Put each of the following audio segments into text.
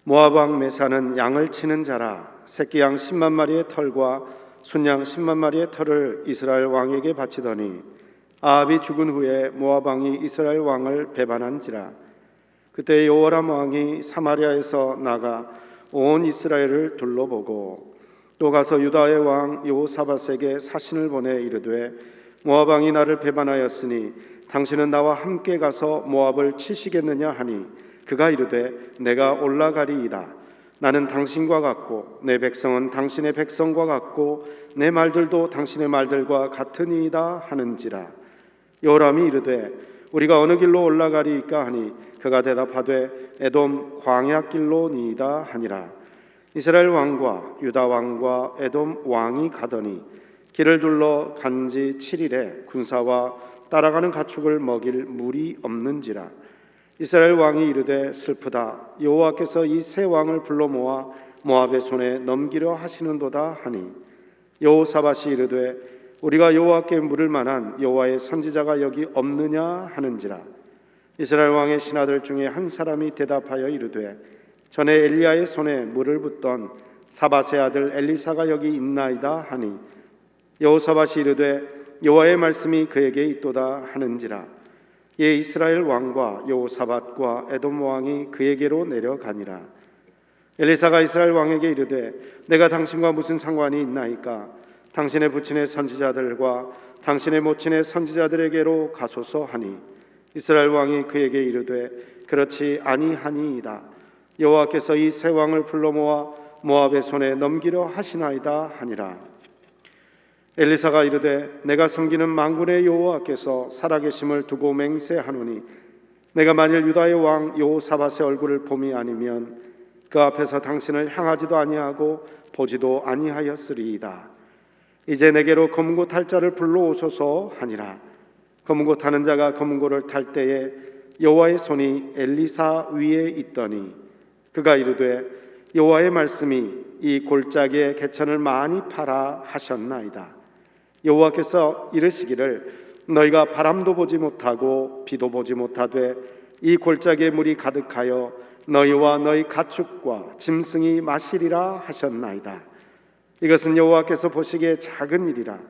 모압 왕 메사는 양을 치는 자라. 새끼 양 10만 마리의 털과 순양 10만 마리의 털을 이스라엘 왕에게 바치더니 아합이 죽은 후에 모압 왕이 이스라엘 왕을 배반한지라. 그때 여호람 왕이 사마리아에서 나가 온 이스라엘을 둘러보고 또 가서 유다의 왕 여호사밧에게 사신을 보내 이르되 모압 왕이 나를 배반하였으니 당신은 나와 함께 가서 모압을 치시겠느냐 하니 그가 이르되 내가 올라가리이다. 나는 당신과 같고 내 백성은 당신의 백성과 같고 내 말들도 당신의 말들과 같으니이다 하는지라. 여호람이 이르되 우리가 어느 길로 올라가리이까 하니 그가 대답하되 에돔 광야길로니이다 하니라. 이스라엘 왕과 유다 왕과 에돔 왕이 가더니 길을 둘러 간지 7일에 군사와 따라가는 가축을 먹일 물이 없는지라. 이스라엘 왕이 이르되 슬프다. 여호와께서 이 세 왕을 불러 모아 모압의 손에 넘기려 하시는도다 하니 여호사밧이 이르되 우리가 여호와께 물을 만한 여호와의 선지자가 여기 없느냐 하는지라. 이스라엘 왕의 신하들 중에 한 사람이 대답하여 이르되 전에 엘리야의 손에 물을 붓던 사밧의 아들 엘리사가 여기 있나이다 하니 여호사밧이 이르되 여호와의 말씀이 그에게 있도다 하는지라. 예, 이스라엘 왕과 여호사밧과 에돔 왕이 그에게로 내려가니라. 엘리사가 이스라엘 왕에게 이르되 내가 당신과 무슨 상관이 있나이까? 당신의 부친의 선지자들과 당신의 모친의 선지자들에게로 가소서 하니 이스라엘 왕이 그에게 이르되 그렇지 아니하니이다. 여호와께서 이 세 왕을 불러 모아 모압의 손에 넘기려 하시나이다 하니라. 엘리사가 이르되 내가 섬기는 만군의 여호와께서 살아계심을 두고 맹세하노니 내가 만일 유다의 왕 여호사밧의 얼굴을 봄이 아니면 그 앞에서 당신을 향하지도 아니하고 보지도 아니하였으리이다. 이제 내게로 검은고 탈 자를 불러오소서 하니라. 검은고 타는 자가 검은고를 탈 때에 여호와의 손이 엘리사 위에 있더니 그가 이르되 여호와의 말씀이 이 골짜기에 개천을 많이 파라 하셨나이다. 여호와께서 이르시기를 너희가 바람도 보지 못하고 비도 보지 못하되 이 골짜기에 물이 가득하여 너희와 너희 가축과 짐승이 마시리라 하셨나이다. 이것은 여호와께서 보시기에 작은 일이라.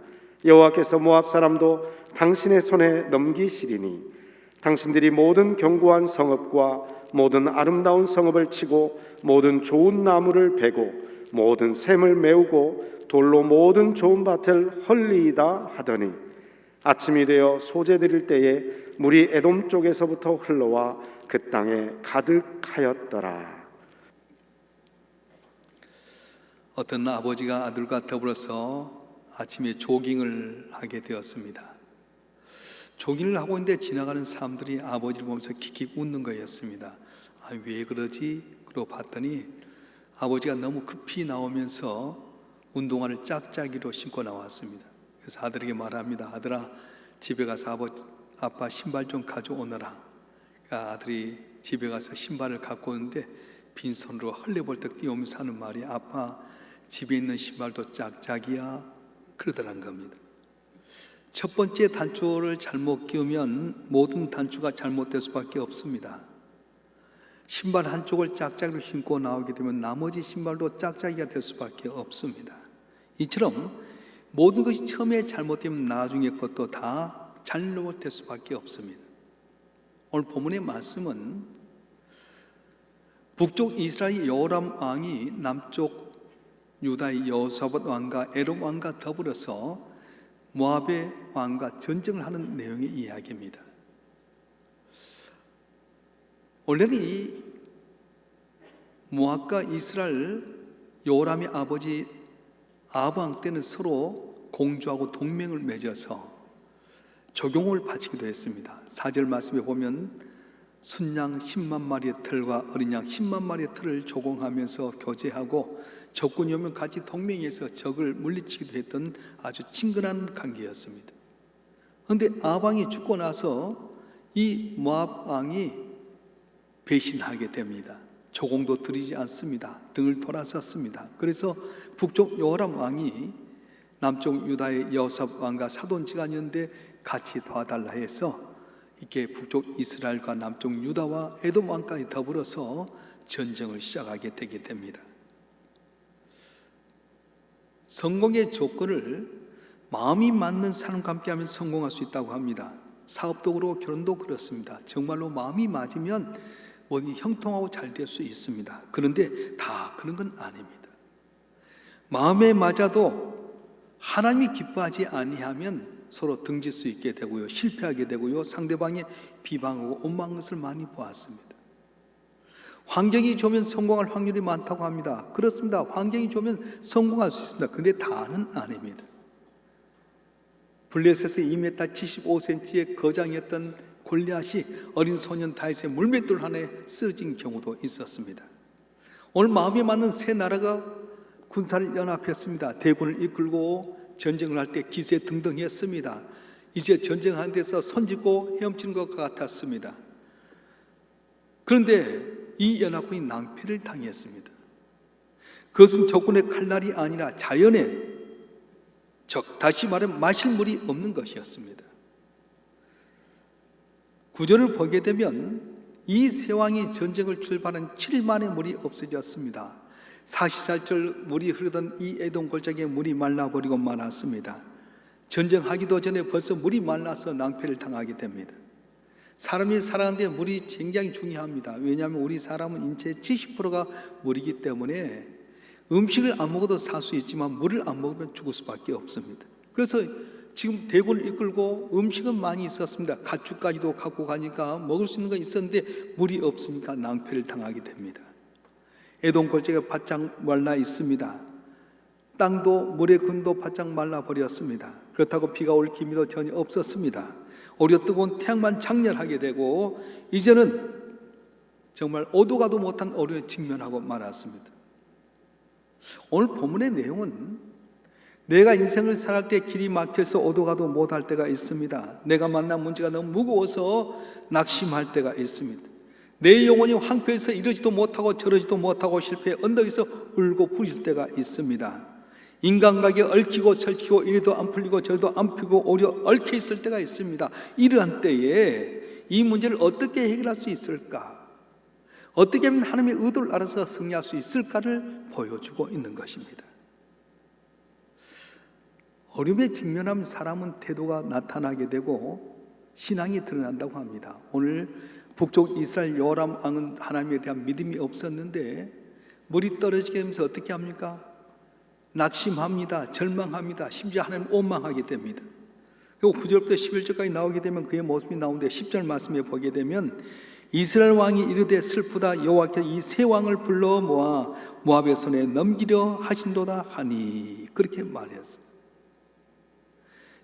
여호와께서 모압 사람도 당신의 손에 넘기시리니 당신들이 모든 견고한 성읍과 모든 아름다운 성읍을 치고 모든 좋은 나무를 베고 모든 샘을 메우고 돌로 모든 좋은 밭을 헐리이다 하더니 아침이 되어 소재 드릴 때에 물이 에돔 쪽에서부터 흘러와 그 땅에 가득하였더라. 어떤 아버지가 아들과 더불어서 아침에 조깅을 하게 되었습니다. 조깅을 하고 있는데 지나가는 사람들이 아버지를 보면서 킥킥 웃는 거였습니다. 왜 그러지? 그러고 봤더니 아버지가 너무 급히 나오면서 운동화를 짝짝이로 신고 나왔습니다. 그래서 아들에게 말합니다. 아들아, 집에 가서 아빠 신발 좀 가져오너라. 그러니까 아들이 집에 가서 신발을 갖고 오는데 빈손으로 헐레벌떡 뛰어오면서 하는 말이 아빠, 집에 있는 신발도 짝짝이야. 그러더란 겁니다. 첫 번째 단추를 잘못 끼우면 모든 단추가 잘못될 수밖에 없습니다. 신발 한쪽을 짝짝이로 신고 나오게 되면 나머지 신발도 짝짝이가 될 수밖에 없습니다. 이처럼 모든 것이 처음에 잘못되면 나중에 것도 다 잘못될 수밖에 없습니다. 오늘 본문의 말씀은 북쪽 이스라엘 여호람 왕이 남쪽 유다의 여호사밧 왕과 에돔 왕과 더불어서 모압의 왕과 전쟁을 하는 내용의 이야기입니다. 원래는 이 모압과 이스라엘 여호람의 아버지 아합 왕 때는 서로 공주하고 동맹을 맺어서 적용을 바치기도 했습니다. 4절 말씀에 보면 순양 10만 마리의 털과 어린 양 10만 마리의 털을 조공하면서 교제하고 적군이 오면 같이 동맹해서 적을 물리치기도 했던 아주 친근한 관계였습니다. 그런데 아합 왕이 죽고 나서 이 모압 왕이 배신하게 됩니다. 조공도 드리지 않습니다. 등을 돌아섰습니다. 그래서 북쪽 여호람 왕이 남쪽 유다의 여호사밧 왕과 사돈지간이었는데 같이 도와달라 해서 이렇게 북쪽 이스라엘과 남쪽 유다와 에돔 왕까지 더불어서 전쟁을 시작하게 되게 됩니다. 성공의 조건을 마음이 맞는 사람과 함께하면 성공할 수 있다고 합니다. 사업도 그렇고 결혼도 그렇습니다. 정말로 마음이 맞으면 뭐든지 형통하고 잘 될 수 있습니다. 그런데 다 그런 건 아닙니다. 마음에 맞아도 하나님이 기뻐하지 아니하면 서로 등질 수 있게 되고요, 실패하게 되고요, 상대방의 비방하고 원망한 것을 많이 보았습니다. 환경이 좋으면 성공할 확률이 많다고 합니다. 그렇습니다. 환경이 좋으면 성공할 수 있습니다. 그런데 다는 아닙니다. 블레셋의 2m 75cm의 거장이었던 골리앗이 어린 소년 다윗의 물맷돌 하나에 쓰러진 경우도 있었습니다. 오늘 마음에 맞는 세 나라가 군사를 연합했습니다. 대군을 이끌고 전쟁을 할 때 기세 등등했습니다. 이제 전쟁하는 데서 손짓고 헤엄치는 것 같았습니다. 그런데 이 연합군이 낭패를 당했습니다. 그것은 적군의 칼날이 아니라 자연의 적, 다시 말하면 마실 물이 없는 것이었습니다. 구절을 보게 되면 이 세 왕이 전쟁을 출발한 7일 만에 물이 없어졌습니다. 사시사철 물이 흐르던 이 에돔 골짜기에 물이 말라버리고 말았습니다. 전쟁하기도 전에 벌써 물이 말라서 낭패를 당하게 됩니다. 사람이 살아가는데 물이 굉장히 중요합니다. 왜냐하면 우리 사람은 인체의 70%가 물이기 때문에 음식을 안 먹어도 살 수 있지만 물을 안 먹으면 죽을 수밖에 없습니다. 그래서 지금 대군을 이끌고 음식은 많이 있었습니다. 가축까지도 갖고 가니까 먹을 수 있는 건 있었는데 물이 없으니까 낭패를 당하게 됩니다. 에돔 골짜기가 바짝 말라 있습니다. 땅도 물의 근도 바짝 말라버렸습니다. 그렇다고 비가 올 기미도 전혀 없었습니다. 오히려 뜨거운 태양만 장렬하게 되고 이제는 정말 오도 가도 못한 어려움에 직면하고 말았습니다. 오늘 본문의 내용은 내가 인생을 살아갈 때 길이 막혀서 오도 가도 못할 때가 있습니다. 내가 만난 문제가 너무 무거워서 낙심할 때가 있습니다. 내 영혼이 황폐해서 이러지도 못하고 저러지도 못하고 실패해 언덕에서 울고 부릴 때가 있습니다. 인간관계 얽히고 설키고 이리도 안 풀리고 저리도 안 풀리고 오히려 얽혀 있을 때가 있습니다. 이러한 때에 이 문제를 어떻게 해결할 수 있을까? 어떻게 하면 하나님의 의도를 알아서 승리할 수 있을까를 보여주고 있는 것입니다. 어려움에 직면하면 사람은 태도가 나타나게 되고 신앙이 드러난다고 합니다. 오늘 북쪽 이스라엘 요람 왕은 하나님에 대한 믿음이 없었는데 물이 떨어지게 되면서 어떻게 합니까? 낙심합니다. 절망합니다. 심지어 하나님 원망하게 됩니다. 그리고 9절부터 11절까지 나오게 되면 그의 모습이 나오는데 10절 말씀에 보게 되면 이스라엘 왕이 이르되 슬프다 여호와께서 이 세 왕을 불러 모아 모압의 손에 넘기려 하신도다 하니 그렇게 말했습니다.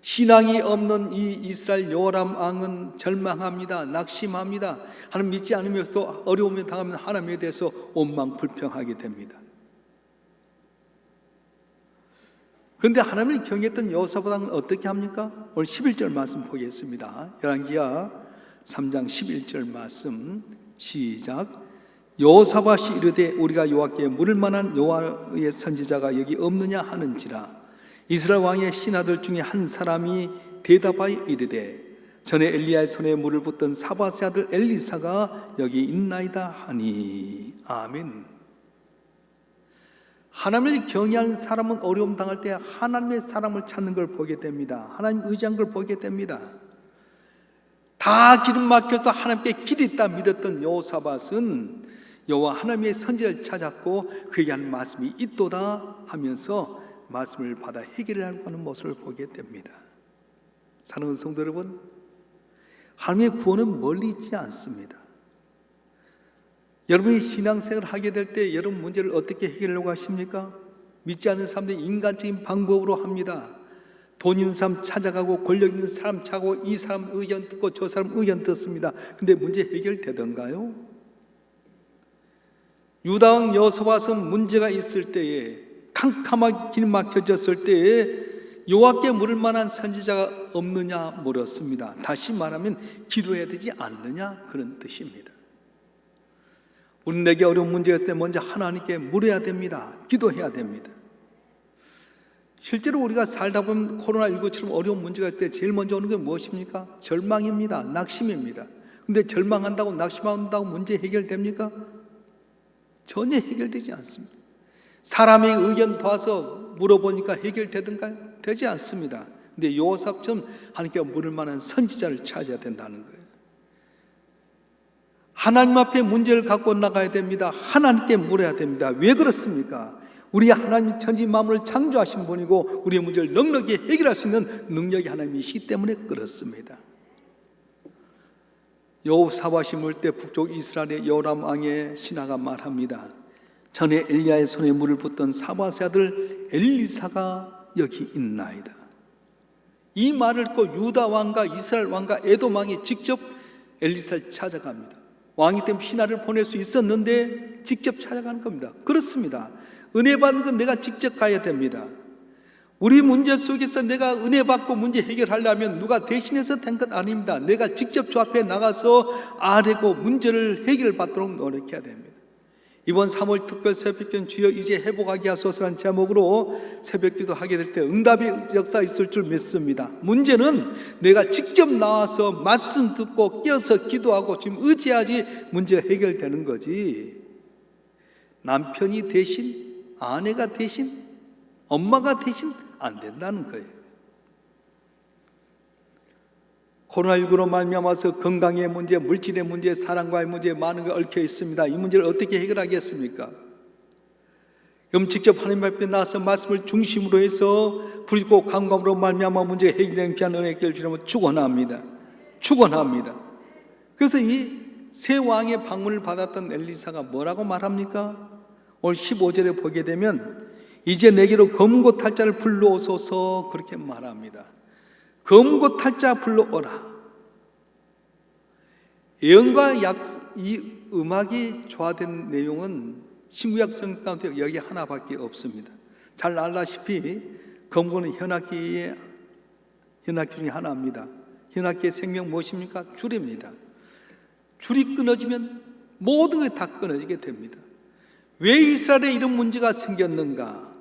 신앙이 없는 이 이스라엘 요람 왕은 절망합니다. 낙심합니다. 하나님 믿지 않으면서도 어려움에 당하면 하나님에 대해서 원망 불평하게 됩니다. 그런데 하나님을 경외했던 여호사밧 왕은 어떻게 합니까? 오늘 11절 말씀 보겠습니다. 열왕기하 3장 11절 말씀 시작. 여호사밧이 이르되 우리가 여호와께 물을 만한 여호와의 선지자가 여기 없느냐 하는지라. 이스라엘 왕의 신하들 중에 한 사람이 대답하여 이르되 전에 엘리야의 손에 물을 붓던 사밧의 아들 엘리사가 여기 있나이다 하니. 아멘. 하나님을 경외하는 사람은 어려움 당할 때 하나님의 사람을 찾는 걸 보게 됩니다. 하나님 의지한 걸 보게 됩니다. 다 기름 막혀서 하나님께 길이 있다 믿었던 여호사밧은 여호와 하나님의 선지자를 찾았고 그에게 한 말씀이 있도다 하면서 말씀을 받아 해결하려고 하는 모습을 보게 됩니다. 사랑하는 성도 여러분, 하나님의 구원은 멀리 있지 않습니다. 여러분이 신앙생활을 하게 될 때 여러분 문제를 어떻게 해결하려고 하십니까? 믿지 않는 사람들이 인간적인 방법으로 합니다. 돈 있는 사람 찾아가고 권력 있는 사람 찾고 이 사람 의견 듣고 저 사람 의견 듣습니다. 근데 문제 해결되던가요? 유다왕 여호사밧은 문제가 있을 때에 캄캄하게 길 막혀졌을 때에 여호와께 물을 만한 선지자가 없느냐 물었습니다. 다시 말하면 기도해야 되지 않느냐 그런 뜻입니다. 우리는 내게 어려운 문제가 있을 때 먼저 하나님께 물어야 됩니다. 기도해야 됩니다. 실제로 우리가 살다 보면 코로나19처럼 어려운 문제가 있을 때 제일 먼저 오는 게 무엇입니까? 절망입니다. 낙심입니다. 근데 절망한다고 낙심한다고 문제 해결됩니까? 전혀 해결되지 않습니다. 사람의 의견 봐서 물어보니까 해결되던가요? 되지 않습니다. 근데 요셉처럼 하나님께 물을 만한 선지자를 찾아야 된다는 거예요. 하나님 앞에 문제를 갖고 나가야 됩니다. 하나님께 물어야 됩니다. 왜 그렇습니까? 우리 하나님 천지 만물을 창조하신 분이고 우리의 문제를 넉넉히 해결할 수 있는 능력이 하나님이시기 때문에 그렇습니다. 여호사밧이 심을 때 북쪽 이스라엘의 여호람 왕의 신하가 말합니다. 전에 엘리야의 손에 물을 붓던 사밧의 아들 엘리사가 여기 있나이다. 이 말을 듣고 유다 왕과 이스라엘 왕과 에돔 왕이 직접 엘리사를 찾아갑니다. 왕이 때문에 신하를 보낼 수 있었는데 직접 찾아가는 겁니다. 그렇습니다. 은혜 받는 건 내가 직접 가야 됩니다. 우리 문제 속에서 내가 은혜 받고 문제 해결하려면 누가 대신해서 된 것 아닙니다. 내가 직접 저 앞에 나가서 아뢰고 문제를 해결받도록 노력해야 됩니다. 이번 3월 특별 새벽기도는 주여 이제 회복하게 하소서라는 제목으로 새벽기도 하게 될 때 응답의 역사 있을 줄 믿습니다. 문제는 내가 직접 나와서 말씀 듣고 깨어서 기도하고 지금 의지하지 문제 해결되는 거지. 남편이 대신, 아내가 대신, 엄마가 대신 안 된다는 거예요. 코로나19로 말미암아서 건강의 문제, 물질의 문제, 사랑과의 문제 많은 게 얽혀 있습니다. 이 문제를 어떻게 해결하겠습니까? 그럼 직접 하나님 앞에 나와서 말씀을 중심으로 해서 부르고 감감으로 말미암아 문제 해결되는 귀한 은혜 길 주려면 축원합니다. 축원합니다. 그래서 이 새 왕의 방문을 받았던 엘리사가 뭐라고 말합니까? 오늘 15절에 보게 되면 이제 내게로 검고 탈자를 불러오소서 그렇게 말합니다. 검고 탈자 불러오라. 예언과 이 음악이 조화된 내용은 신구약 성경 가운데 여기 하나밖에 없습니다. 잘 알다시피 검고는 현악기 중에 하나입니다. 현악기의 생명 무엇입니까? 줄입니다. 줄이 끊어지면 모든 게 다 끊어지게 됩니다. 왜 이스라엘에 이런 문제가 생겼는가?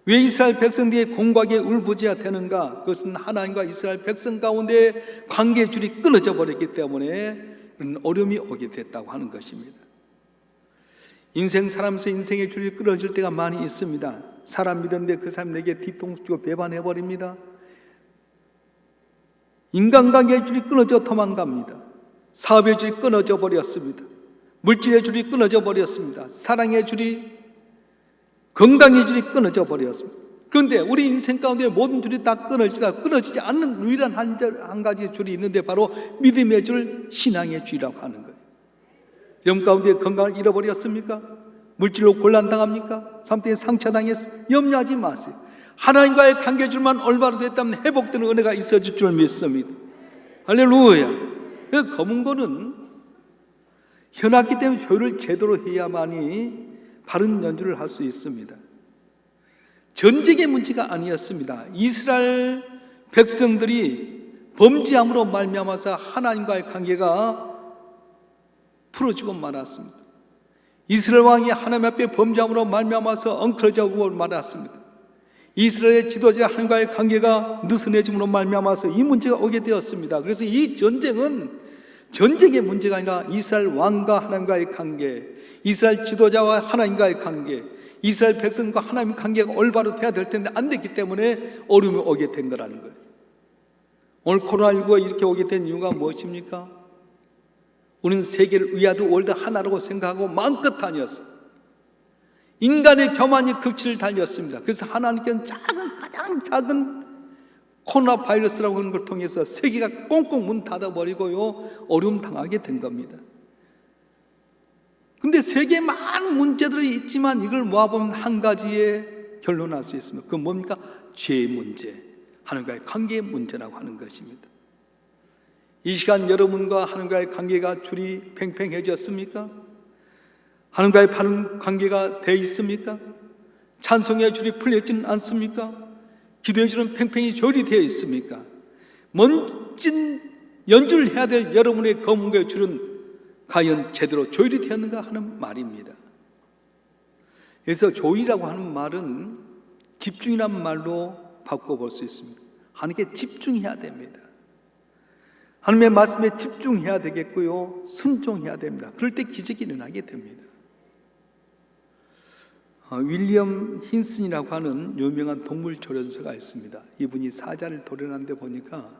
왜 이스라엘 백성들의 공각에 울부짖어야 되는가? 그것은 하나님과 이스라엘 백성 가운데 관계의 줄이 끊어져 버렸기 때문에 이런 어려움이 오게 됐다고 하는 것입니다. 인생 살아면서 인생의 줄이 끊어질 때가 많이 있습니다. 사람 믿었는데 그 사람 내게 뒤통수 치고 배반해버립니다. 인간관계의 줄이 끊어져 도망갑니다. 사업의 줄이 끊어져 버렸습니다. 물질의 줄이 끊어져 버렸습니다. 사랑의 줄이, 건강의 줄이 끊어져 버렸습니다. 그런데 우리 인생 가운데 모든 줄이 다 끊어지지 않는 유일한 한 가지의 줄이 있는데 바로 믿음의 줄, 신앙의 줄이라고 하는 거예요. 여러분 가운데 건강을 잃어버렸습니까? 물질로 곤란당합니까? 삶에 상처당해서 염려하지 마세요. 하나님과의 관계줄만 올바로 됐다면 회복되는 은혜가 있어질 줄 믿습니다. 할렐루야. 그 검은 거는 현악기 때문에 조율을 제대로 해야만이 바른 연주를 할 수 있습니다. 전쟁의 문제가 아니었습니다. 이스라엘 백성들이 범죄함으로 말미암아서 하나님과의 관계가 풀어지고 말았습니다. 이스라엘 왕이 하나님 앞에 범죄함으로 말미암아서 엉클어지고 말았습니다. 이스라엘의 지도자 하나님과의 관계가 느슨해짐으로 말미암아서 이 문제가 오게 되었습니다. 그래서 이 전쟁은 전쟁의 문제가 아니라 이스라엘 왕과 하나님과의 관계, 이스라엘 지도자와 하나님과의 관계, 이스라엘 백성과 하나님의 관계가 올바로 돼야 될 텐데 안 됐기 때문에 어려움이 오게 된 거라는 거예요. 오늘 코로나19가 이렇게 오게 된 이유가 무엇입니까? 우리는 세계를 위아더 월드 하나라고 생각하고 마음껏 다녔어요. 인간의 교만이 극치를 달렸습니다. 그래서 하나님께는 가장 작은 코로나 바이러스라고 하는 걸 통해서 세계가 꽁꽁 문 닫아버리고요 어려움 당하게 된 겁니다. 근데 세계에 많은 문제들이 있지만 이걸 모아보면 한 가지에 결론날 수 있습니다. 그건 뭡니까? 죄의 문제, 하나님과의 관계의 문제라고 하는 것입니다. 이 시간 여러분과 하나님과의 관계가 줄이 팽팽해졌습니까? 하나님과의 바른 관계가 되어 있습니까? 찬송의 줄이 풀려지는 않습니까? 기도의 줄은 팽팽히 조율이 되어 있습니까? 멋진 연주를 해야 될 여러분의 검은고의 줄은 과연 제대로 조율이 되었는가 하는 말입니다. 그래서 조율이라고 하는 말은 집중이라는 말로 바꿔볼 수 있습니다. 하나님께 집중해야 됩니다. 하나님의 말씀에 집중해야 되겠고요, 순종해야 됩니다. 그럴 때 기적이 일어나게 됩니다. 윌리엄 힌슨이라고 하는 유명한 동물 조련사가 있습니다. 이분이 사자를 도련하는데 보니까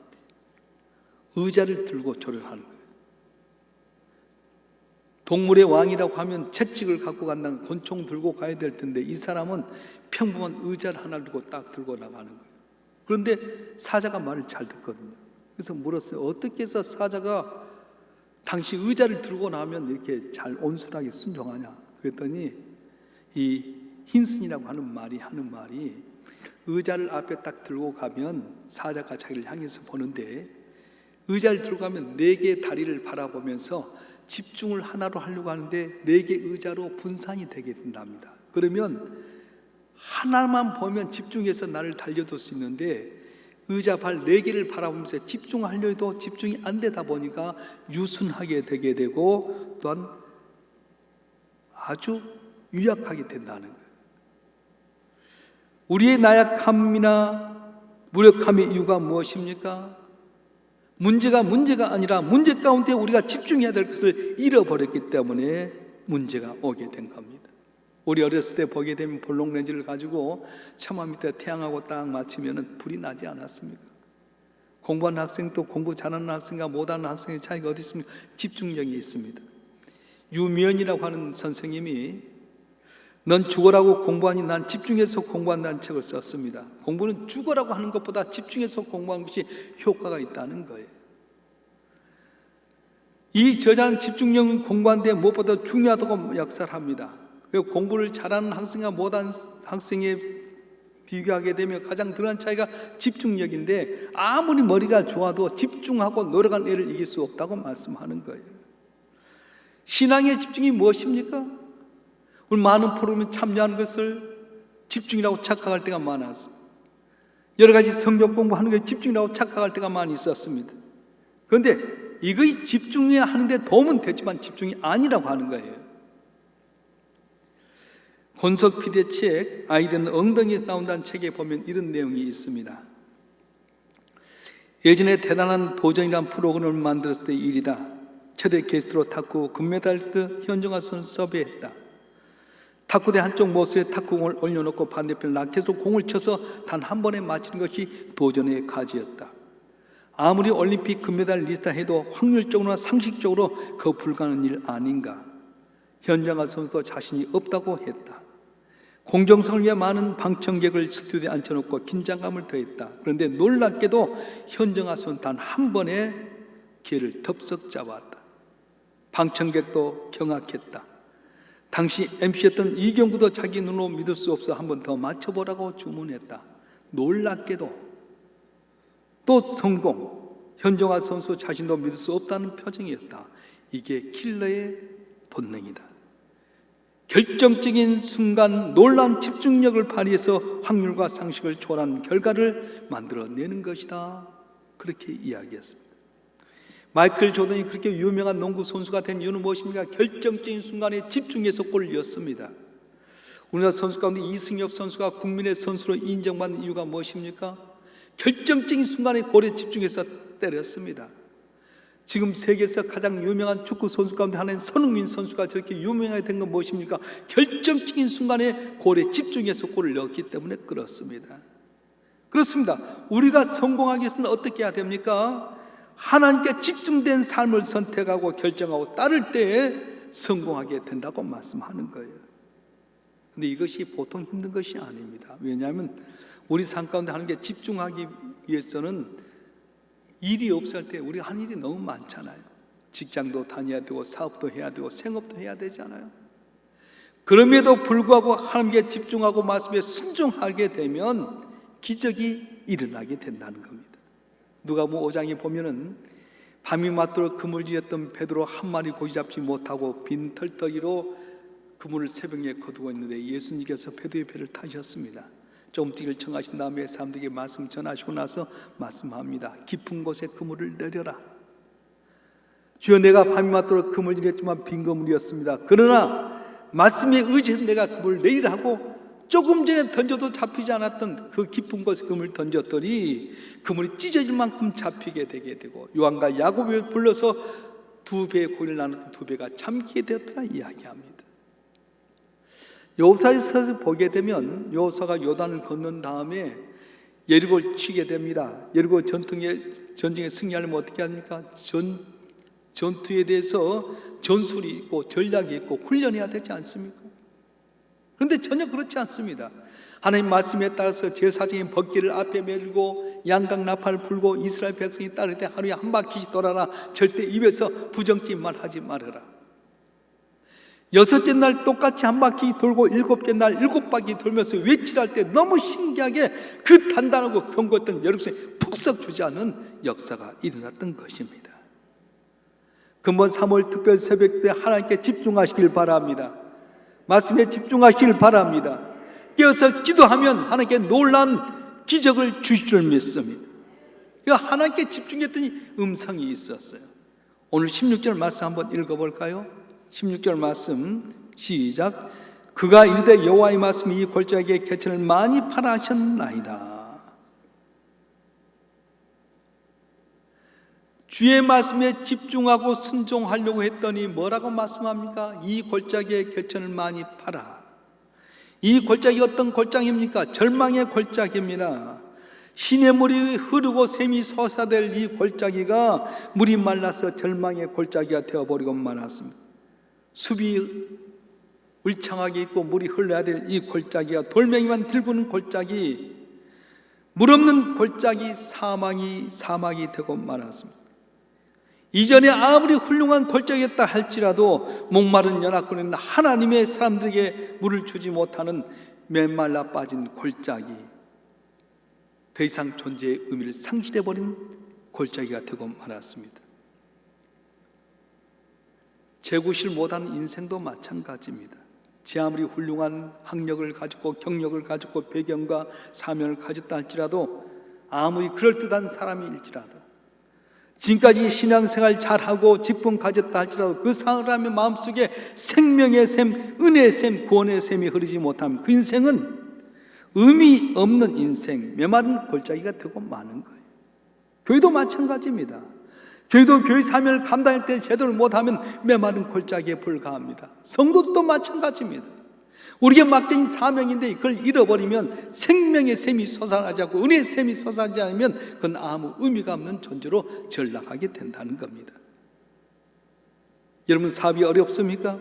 의자를 들고 조련하는 거예요. 동물의 왕이라고 하면 채찍을 갖고 간다는 권총 들고 가야 될 텐데 이 사람은 평범한 의자를 하나 들고 나가는 거예요. 그런데 사자가 말을 잘 듣거든요. 그래서 물었어요. 어떻게 해서 사자가 당시 의자를 들고 나면 이렇게 잘 온순하게 순종하냐? 그랬더니 이 힌슨이라고 하는 말이 의자를 앞에 딱 들고 가면 사자가 자기를 향해서 보는데 의자를 들고 가면 4개의 다리를 바라보면서 집중을 하나로 하려고 하는데 4개 의자로 분산이 되게 된답니다. 그러면 하나만 보면 집중해서 나를 달려들 수 있는데 의자 발 4개를 바라보면서 집중하려 해도 집중이 안 되다 보니까 유순하게 되게 되고 또한 아주 유약하게 된다는 거예요. 우리의 나약함이나 무력함의 이유가 무엇입니까? 문제가 아니라 문제 가운데 우리가 집중해야 될 것을 잃어버렸기 때문에 문제가 오게 된 겁니다. 우리 어렸을 때 보게 되면 볼록렌즈를 가지고 처마 밑에 태양하고 딱 맞추면 불이 나지 않았습니까? 공부하는 학생 또 공부 잘하는 학생과 못하는 학생의 차이가 어디 있습니까? 집중력이 있습니다. 유미연이라고 하는 선생님이 넌 죽어라고 공부하니 난 집중해서 공부한다는 책을 썼습니다. 공부는 죽어라고 하는 것보다 집중해서 공부하는 것이 효과가 있다는 거예요. 이 저자는 집중력은 공부하는데 무엇보다 중요하다고 역설합니다. 그리고 공부를 잘하는 학생과 못하는 학생에 비교하게 되면 가장 드러난 차이가 집중력인데 아무리 머리가 좋아도 집중하고 노력한 애를 이길 수 없다고 말씀하는 거예요. 신앙의 집중이 무엇입니까? 우리 많은 프로그램에 참여하는 것을 집중이라고 착각할 때가 많았어요. 여러 가지 성경 공부하는 것에 집중이라고 착각할 때가 많이 있었습니다. 그런데 이것이 집중해야 하는데 도움은 되지만 집중이 아니라고 하는 거예요. 권석 PD의 책 아이들은 엉덩이에서 나온다는 책에 보면 이런 내용이 있습니다. 예전에 대단한 도전이라는 프로그램을 만들었을 때 일이다. 최대 게스트로 탁구 금메달리스트 현정아 선수 섭외했다. 탁구대 한쪽 모서리에 탁구공을 올려놓고 반대편 라켓으로 공을 쳐서 단 한 번에 맞히는 것이 도전의 가지였다. 아무리 올림픽 금메달리스트다 해도 확률적으로나 상식적으로 그거 불가능한 일 아닌가. 현정아 선수도 자신이 없다고 했다. 공정성을 위해 많은 방청객을 스튜디오에 앉혀놓고 긴장감을 더했다. 그런데 놀랍게도 현정아 선수 단 한 번에 기회를 덥석 잡았다. 방청객도 경악했다. 당시 MC였던 이경구도 자기 눈으로 믿을 수 없어 한 번 더 맞춰보라고 주문했다. 놀랍게도 또 성공. 현정아 선수 자신도 믿을 수 없다는 표정이었다. 이게 킬러의 본능이다. 결정적인 순간 놀라운 집중력을 발휘해서 확률과 상식을 초월한 결과를 만들어내는 것이다. 그렇게 이야기했습니다. 마이클 조던이 그렇게 유명한 농구 선수가 된 이유는 무엇입니까? 결정적인 순간에 집중해서 골을 넣었습니다. 우리나라 선수 가운데 이승엽 선수가 국민의 선수로 인정받는 이유가 무엇입니까? 결정적인 순간에 골에 집중해서 때렸습니다. 지금 세계에서 가장 유명한 축구 선수 가운데 하나인 손흥민 선수가 저렇게 유명하게 된 건 무엇입니까? 결정적인 순간에 골에 집중해서 골을 넣었기 때문에 그렇습니다. 그렇습니다. 우리가 성공하기 위해서는 어떻게 해야 됩니까? 하나님께 집중된 삶을 선택하고 결정하고 따를 때에 성공하게 된다고 말씀하는 거예요. 그런데 이것이 보통 힘든 것이 아닙니다. 왜냐하면 우리 삶 가운데 하나님께 집중하기 위해서는 일이 없을 때 우리가 하는 일이 너무 많잖아요. 직장도 다녀야 되고 사업도 해야 되고 생업도 해야 되잖아요. 그럼에도 불구하고 하나님께 집중하고 말씀에 순종하게 되면 기적이 일어나게 된다는 겁니다. 누가복음 5장에 보면은 밤이 맞도록 그물을 일었던 베드로 한 마리 고기 잡지 못하고 빈 털떡이로 그물을 새벽에 거두고 있는데 예수님께서 베드로의 배를 타셨습니다. 조금 뛰기를 청하신 다음에 사람들에게 말씀 전하시고 나서 말씀합니다. 깊은 곳에 그물을 내려라. 주여, 내가 밤이 맞도록 그물을 일었지만 빈 그물이었습니다. 그러나 말씀에 의지해서 내가 그물을 내리라 하고 조금 전에 던져도 잡히지 않았던 그 깊은 곳에 그물을 던졌더니 그물이 찢어질 만큼 잡히게 되게 되고, 요한과 야곱을 불러서 두 배의 고기를 나눠서 두 배가 잠기게 되었더라 이야기합니다. 여호수아에서 보게 되면 여호수아가 요단을 건넌 다음에 여리고를 치게 됩니다. 여리고 전쟁에 승리하려면 어떻게 합니까? 전투에 대해서 전술이 있고 전략이 있고 훈련해야 되지 않습니까? 그런데 전혀 그렇지 않습니다. 하나님 말씀에 따라서 제사장이 벗기를 앞에 메들고 양각 나팔을 불고 이스라엘 백성이 따를 때 하루에 한 바퀴씩 돌아라. 절대 입에서 부정짓말 하지 말아라. 여섯째 날 똑같이 한 바퀴 돌고 일곱째 날 일곱 바퀴 돌면서 외치할 때 너무 신기하게 그 단단하고 견고했던 여러분의 푹썩 주지 않은 역사가 일어났던 것입니다. 금번 3월 특별 새벽 때 하나님께 집중하시길 바랍니다. 말씀에 집중하시길 바랍니다. 깨어서 기도하면 하나님께 놀라운 기적을 주실 줄 믿습니다. 하나님께 집중했더니 음성이 있었어요. 오늘 16절 말씀 한번 읽어볼까요? 16절 말씀 시작. 그가 이르되 여호와의 말씀이 이 골짜기에 개천을 많이 파라 하셨나이다. 주의 말씀에 집중하고 순종하려고 했더니 뭐라고 말씀합니까? 이 골짜기에 개천을 많이 파라. 이 골짜기 어떤 골짜기입니까? 절망의 골짜기입니다. 시냇물이 흐르고 샘이 솟아될 이 골짜기가 물이 말라서 절망의 골짜기가 되어버리고 말았습니다. 숲이 울창하게 있고 물이 흘러야 될 이 골짜기가 돌멩이만 들고는 골짜기, 물 없는 골짜기, 사막이 되고 말았습니다. 이전에 아무리 훌륭한 골짜기였다 할지라도 목마른 연합군에는 하나님의 사람들에게 물을 주지 못하는 메말라 빠진 골짜기, 더 이상 존재의 의미를 상실해버린 골짜기가 되고 말았습니다. 재구실 못한 인생도 마찬가지입니다. 제 아무리 훌륭한 학력을 가지고 경력을 가지고 배경과 사명을 가졌다 할지라도, 아무리 그럴듯한 사람일지라도, 지금까지 신앙생활 잘하고 직분 가졌다 할지라도 그 사람의 마음속에 생명의 샘, 은혜의 샘, 구원의 샘이 흐르지 못하면 그 인생은 의미 없는 인생, 메마른 골짜기가 되고 마는 거예요. 교회도 마찬가지입니다. 교회도 교회 사명을 감당할 때 제대로 못하면 메마른 골짜기에 불과합니다. 성도도 마찬가지입니다. 우리에게 맡긴 사명인데 그걸 잃어버리면 생명의 샘이 솟아나지 않고 은혜의 샘이 솟아나지 않으면 그건 아무 의미가 없는 존재로 전락하게 된다는 겁니다. 여러분, 사업이 어렵습니까?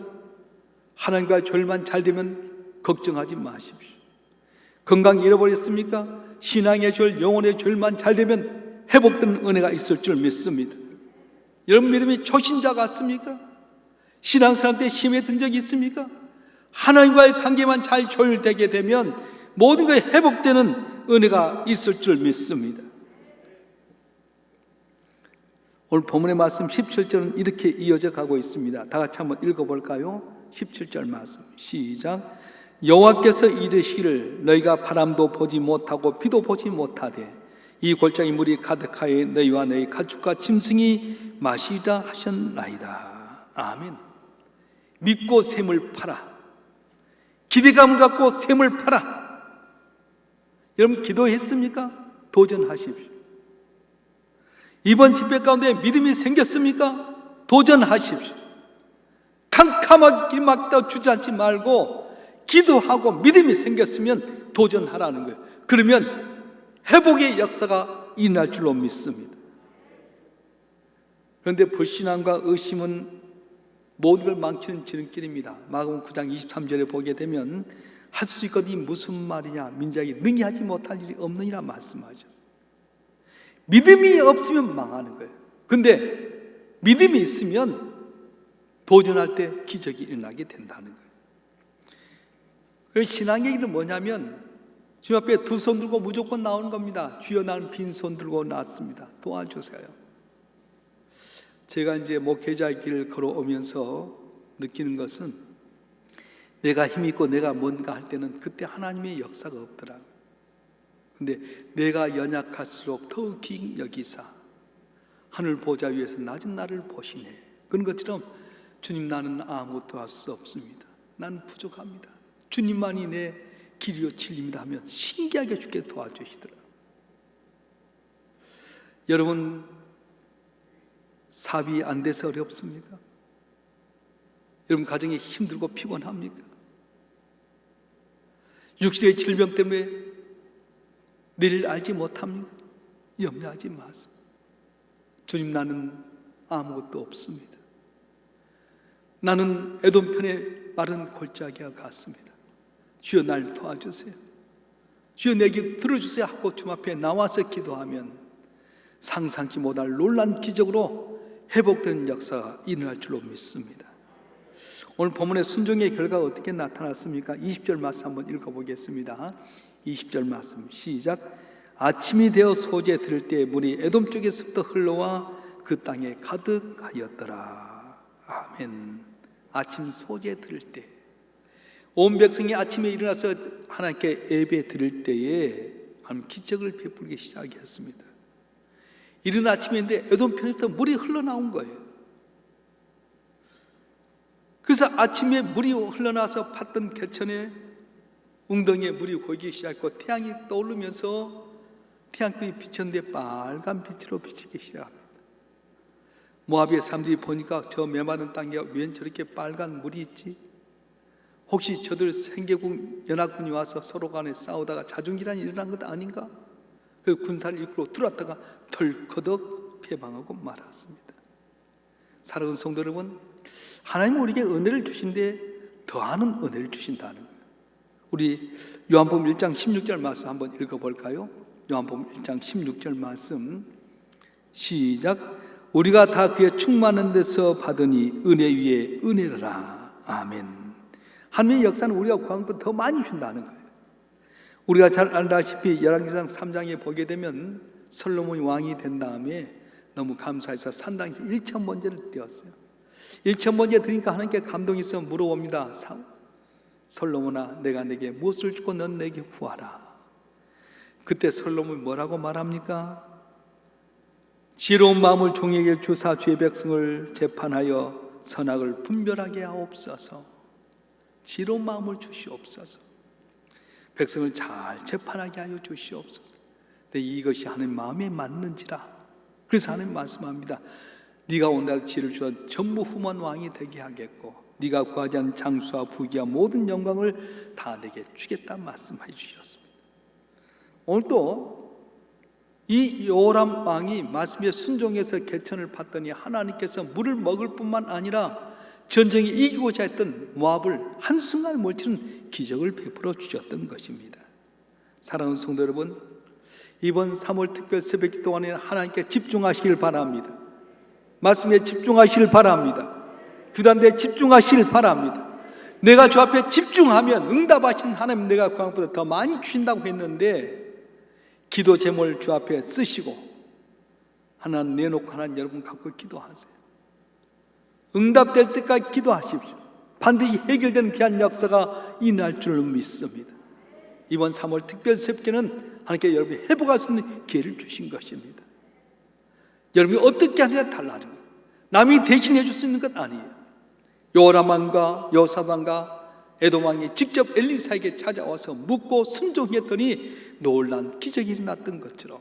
하나님과의 조율만 잘 되면 걱정하지 마십시오. 건강 잃어버렸습니까? 신앙의 조율, 영혼의 조율만 잘 되면 회복되는 은혜가 있을 줄 믿습니다. 여러분 믿음이 초신자 같습니까? 신앙생활 때 힘에 든 적이 있습니까? 하나님과의 관계만 잘 조율되게 되면 모든 것이 회복되는 은혜가 있을 줄 믿습니다. 오늘 본문의 말씀 17절은 이렇게 이어져 가고 있습니다. 다 같이 한번 읽어볼까요? 17절 말씀 시작. 여호와께서 이르시기를 너희가 바람도 보지 못하고 비도 보지 못하되 이 골짜기 물이 가득하여 너희와 너희 가축과 짐승이 마시다 하셨나이다. 아멘. 믿고 샘을 파라. 기대감을 갖고 샘을 파라. 여러분 기도했습니까? 도전하십시오. 이번 집회 가운데 믿음이 생겼습니까? 도전하십시오. 캄캄하게 막 주저앉지 말고 기도하고 믿음이 생겼으면 도전하라는 거예요. 그러면 회복의 역사가 일어날 줄로 믿습니다. 그런데 불신앙과 의심은 모든 걸 망치는 지름길입니다. 마가복음 9장 23절에 보게 되면 할 수 있거든 무슨 말이냐, 민자에게 능히 하지 못할 일이 없느니라 말씀하셨어요. 믿음이 없으면 망하는 거예요. 근데 믿음이 있으면 도전할 때 기적이 일어나게 된다는 거예요. 그 신앙의 길은 뭐냐면 주님 앞에 두 손 들고 무조건 나오는 겁니다. 주여 나는 빈손 들고 나왔습니다. 도와주세요. 제가 이제 목회자의 길을 걸어오면서 느끼는 것은 내가 힘 있고 내가 뭔가 할 때는 그때 하나님의 역사가 없더라고요. 근데 내가 연약할수록 더욱이 여기사 하늘 보좌 위에서 낮은 나를 보시네. 그런 것처럼 주님 나는 아무것도 할 수 없습니다. 나는 부족합니다. 주님만이 내 길이요 진리입니다 하면 신기하게 주께 도와주시더라. 여러분, 사업이 안 돼서 어렵습니까? 여러분 가정이 힘들고 피곤합니까? 육신의 질병 때문에 내일 알지 못합니까? 염려하지 마세요. 주님, 나는 아무것도 없습니다. 나는 에돔편의 마른 골짜기와 같습니다. 주여 날 도와주세요. 주여 내게 들어주세요 하고 주님 앞에 나와서 기도하면 상상치 못할 놀란 기적으로 회복된 역사가 일어날 줄로 믿습니다. 오늘 본문의 순종의 결과가 어떻게 나타났습니까? 20절 말씀 한번 읽어보겠습니다. 20절 말씀 시작. 아침이 되어 소재 들을 때 물이 에돔 쪽에서부터 흘러와 그 땅에 가득하였더라. 아멘. 아침 소재 들을 때 온 백성이 아침에 일어나서 하나님께 예배 드릴 때에 하나님 기적을 베풀기 시작했습니다. 이른 아침인데 에돔 편에부터 물이 흘러나온 거예요. 그래서 아침에 물이 흘러나와서 팠던 개천에 웅덩이에 물이 고이기 시작했고 태양이 떠오르면서 태양빛이 비쳤는데 빨간 빛으로 비치기 시작합니다. 모압의 사람들이 보니까 저 메마른 땅에 웬 저렇게 빨간 물이 있지? 혹시 저들 생계국 연합군이 와서 서로 간에 싸우다가 자중질환이 일어난 것 아닌가? 그 군사를 이끌고 들어왔다가 덜커덕 패방하고 말았습니다. 사랑하는 성도 여러분, 하나님은 우리에게 은혜를 주신데 더하는 은혜를 주신다는 거예요. 우리 요한복음 1장 16절 말씀 한번 읽어볼까요? 요한복음 1장 16절 말씀 시작. 우리가 다 그의 충만한 데서 받으니 은혜 위에 은혜라. 아멘. 하나님의 역사는 우리가 구한 것보다 더 많이 준다는 거예요. 우리가 잘 알다시피 열왕기상 3장에 보게 되면 솔로몬이 왕이 된 다음에 너무 감사해서 산당에서 1천 번제를 드렸어요. 1천 번제 드리니까 하나님께 감동이 있어 물어봅니다. 솔로몬아, 내가 내게 무엇을 주고 넌 내게 구하라. 그때 솔로몬이 뭐라고 말합니까? 지혜로운 마음을 종에게 주사 주의 백성을 재판하여 선악을 분별하게 하옵소서. 지혜로운 마음을 주시옵소서. 백성을 잘 재판하게 하여 주시옵소서. 근데 이것이 하나님 마음에 맞는지라. 그래서 하나님 말씀합니다. 네가 온날 지혜를 주어 전무후무한 왕이 되게 하겠고 네가 구하지 않은 장수와 부귀와 모든 영광을 다 내게 주겠다 말씀해 주셨습니다. 오늘 또 이 요람 왕이 말씀에 순종해서 개천을 팠더니 하나님께서 물을 먹을 뿐만 아니라 전쟁에 이기고자 했던 모압을 한순간에 몰치는 기적을 베풀어 주셨던 것입니다. 사랑하는 성도 여러분, 이번 3월 특별 새벽기 동안에 하나님께 집중하시길 바랍니다. 말씀에 집중하시길 바랍니다. 규단대에 집중하시길 바랍니다. 내가 주 앞에 집중하면 응답하신 하나님, 내가 그 것보다 더 많이 주신다고 했는데 기도 제목을 주 앞에 쓰시고 하나님 내놓고 하나님 여러분 갖고 기도하세요. 응답될 때까지 기도하십시오. 반드시 해결되는 귀한 역사가 일어날 줄로 믿습니다. 이번 3월 특별 새벽기는 하나님께 여러분이 회복할 수 있는 기회를 주신 것입니다. 여러분이 어떻게 하느냐에 달라요. 남이 대신해 줄 수 있는 것 아니에요. 요람왕과 요사방과 에돔왕이 직접 엘리사에게 찾아와서 묻고 순종했더니 놀란 기적이 일어났던 것처럼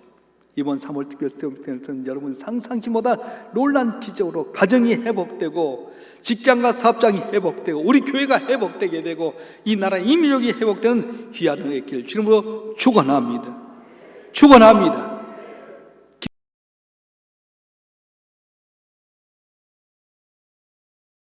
이번 3월 특별 새벽기는 여러분 상상치 못한 놀란 기적으로 가정이 회복되고 직장과 사업장이 회복되고 우리 교회가 회복되게 되고 이 나라 이민족이 회복되는 귀한 은혜의 길을 주님으로 축원합니다. 축원합니다.